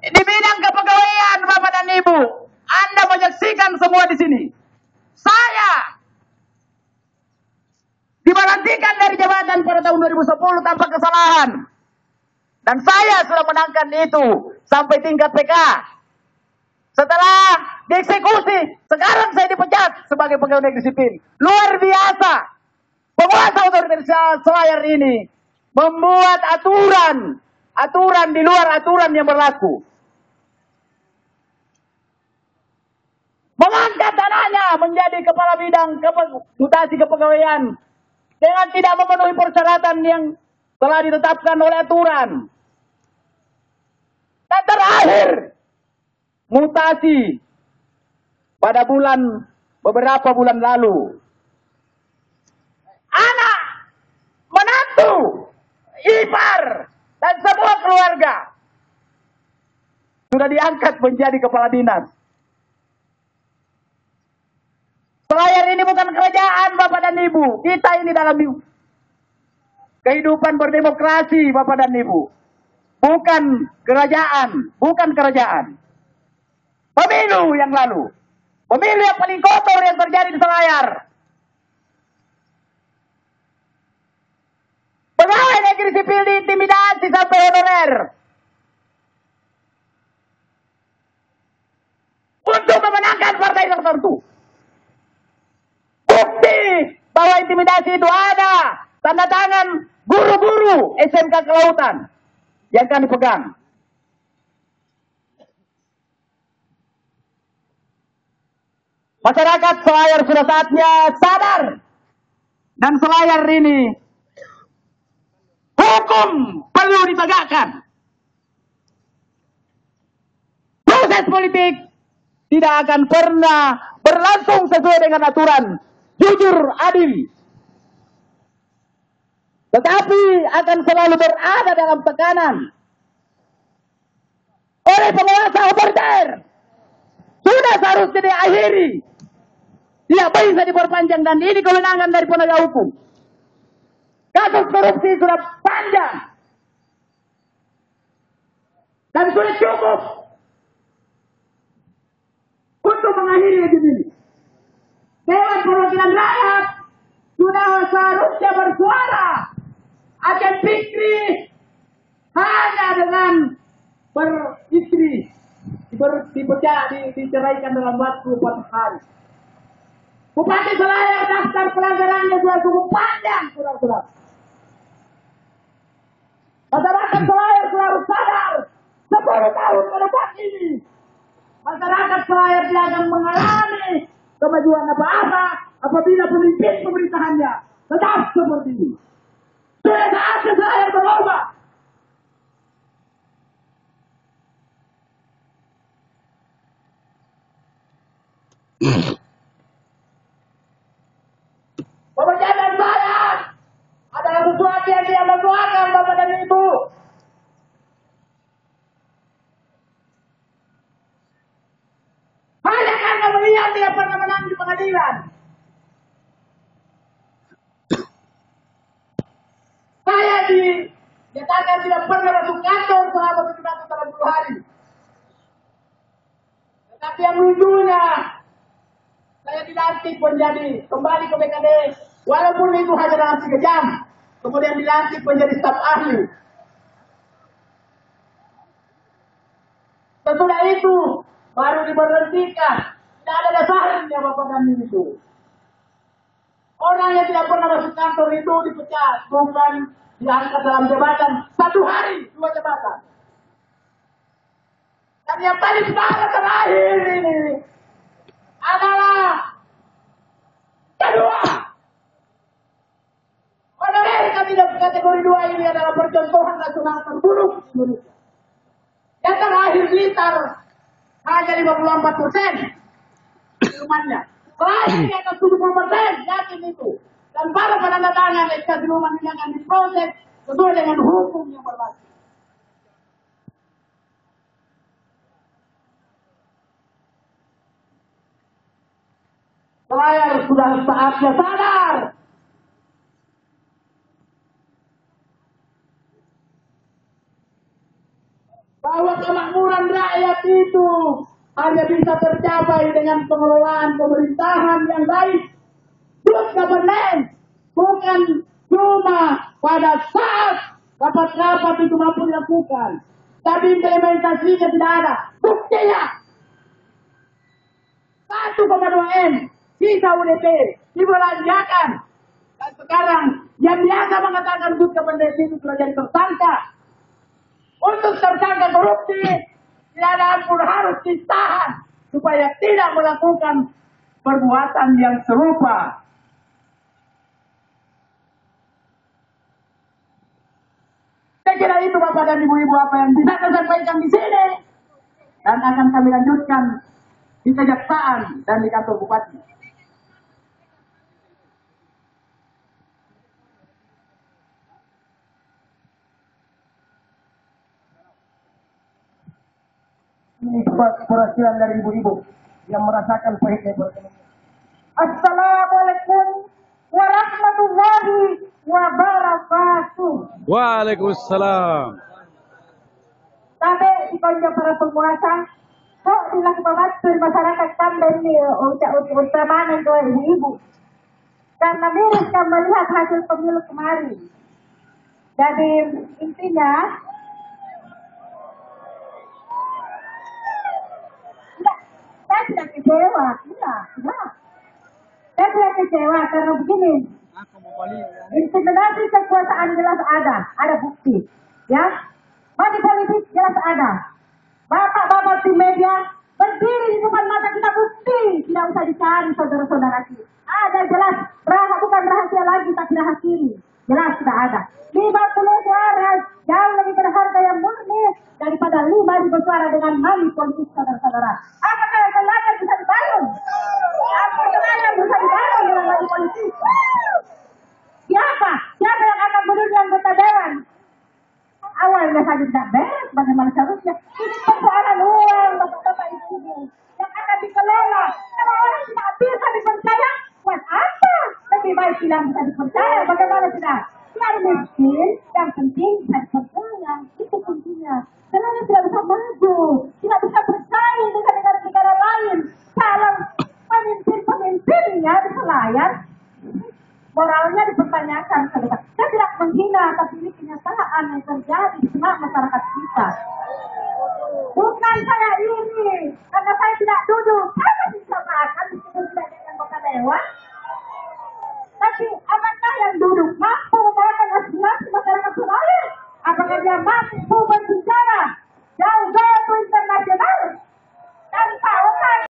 Di bidang kepegawaian, Bapak dan Ibu, Anda menyaksikan semua di sini. Saya diberhentikan dari jabatan pada tahun 2010 tanpa kesalahan. Dan saya sudah menangkan itu sampai tingkat PK. Setelah dieksekusi, sekarang saya dipecat sebagai pegawai negeri sipil. Luar biasa. Penguasa otoritas Selayar ini membuat aturan di luar aturan yang berlaku. Mengangkat anaknya menjadi kepala bidang mutasi kepegawaian dengan tidak memenuhi persyaratan yang telah ditetapkan oleh aturan. Dan terakhir, mutasi pada beberapa bulan lalu. Anak, menantu, ipar, dan semua keluarga sudah diangkat menjadi kepala dinas. Selayar ini bukan kerajaan, Bapak dan Ibu. Kita ini dalam kehidupan berdemokrasi, Bapak dan Ibu. Bukan kerajaan. Pemilu yang lalu. Pemilu yang paling kotor yang terjadi di Selayar. Pegawai negeri sipil diintimidasi sampai honorer. Untuk memenangkan partai tertentu. Bukti bahwa intimidasi itu ada. Tanda tangan guru-guru SMK Kelautan yang kami pegang. Masyarakat Selayar sudah saatnya sadar. Dan Selayar ini hukum perlu ditegakkan. Proses politik tidak akan pernah berlangsung sesuai dengan aturan. Jujur, adil. Tetapi akan selalu berada dalam tekanan oleh penguasa otoriter. Sudah seharusnya diakhiri. Tidak bisa diperpanjang dan ini kewenangan dari penegak hukum. Kasus korupsi sudah panjang. Dan sudah cukup untuk mengakhiri ini. Dewan Perwakilan Rakyat sudah seharusnya bersuara. Akan Fikri hanya dengan beristri diceraikan dalam waktu 4 hari. Bupati Selayar daftar pelanggarannya sudah cukup panjang, saudara-saudara. Masyarakat Selayar harus sadar 10 tahun ke depan ini masyarakat Selayar tidak akan mengalami kemajuan apa-apa apabila pemimpin pemerintahannya tetap seperti ini. Sudah saatnya Selayar berubah. Pemecatan saya adalah sesuatu yang dia mendoakan Bapak dan Ibu. Hanya karena beliau tidak pernah menang di pengadilan. Saya dinyatakan tidak pernah masuk kantor selama 780 hari. Tetapi yang lucunya, saya dilantik menjadi kembali ke BKD, walaupun itu hanya dalam 3 jam. Kemudian dilantik menjadi staf ahli. Sesudah itu baru diberhentikan. Tidak ada dasarnya Bapak dan Ibu. Orang yang tidak pernah masuk kantor itu dipecat, bukan diangkat dalam jabatan 1 hari 2 jabatan. Dan yang paling parah terakhir ini adalah kedua. Honorer kandidat kategori 2 ini adalah percontohan nasional terburuk di Indonesia. Yang terakhir Blitar hanya 54% silumannya. Selain di atas 70% yakin itu. Dan para penandatangan SK siluman ini akan diproses sesuai dengan hukum yang berlaku. Selayar sudah saatnya sadar. bahwa kemakmuran rakyat itu hanya bisa tercapai dengan pengelolaan pemerintahan yang baik. Good governance bukan cuma pada saat rapat-rapat itu mampu dilakukan, tapi implementasinya tidak ada. Buktinya 1,2 M sisa UDP dibelanjakan, dan sekarang yang biasa mengatakan good governance itu sudah jadi tersangka. Untuk tersangka korupsi tidak ada ampun, harus ditahan supaya tidak melakukan perbuatan yang serupa. Saya kira itu Bapak dan Ibu-ibu apa yang bisa saya sampaikan di sini, dan akan kami lanjutkan di Kejaksaan dan di kantor Bupati. Ini perwakilan dari ibu-ibu yang merasakan pahitnya ekonomi. Assalamualaikum warahmatullahi wabarakatuh. Waalaikumsalam. Kami dikonjak para penguasa, kok dilakukan masyarakat kami utamakan ke ibu-ibu. Karena miris kami melihat hasil pemilu kemarin. Jadi intinya, saya tidak kecewa, tidak. Saya tidak kecewa karena begini. Intimidasi kekuasaan jelas ada bukti, ya. Bagi politik jelas ada. Bapak-bapak di media berdiri di depan mata kita, bukti, tidak usah dicari saudara-saudara kita. Ada jelas, bukan rahasia lagi tapi rahasia, jelas sudah ada. 50 suara jauh lebih berharga yang murni daripada 5.000 suara dengan money politik saudara-saudara. Apakah yang bisa dibangun? Apakah yang bisa dibangun dengan money politik? Siapa yang akan menjadi anggota dewan? Awalnya saja tidak beres, bagaimana seharusnya? Ini persoalan uang, bapak-bapak ibu yang akan dikelola. Kalau orang tidak bisa dipercaya, buat apa? Lebih baik tidak bisa dipercaya, bagaimana tidak? Tidak miskin, yang penting bisa dipercaya. Itu kuncinya. Karena tidak bisa maju, tidak bisa bersaing dengan negara-negara lain. Kalau pemimpin-pemimpinnya diselayar, moralnya dipertanyakan. Saya tidak menghina, tapi ini kenyataan yang terjadi di tengah masyarakat kita. Bukan saya ini, karena saya tidak duduk. Saya bisa makan disebut sebagai anggota dewan. Tapi apakah yang duduk mampu membawakan aspirasi masyarakat Surabaya? Apakah dia mampu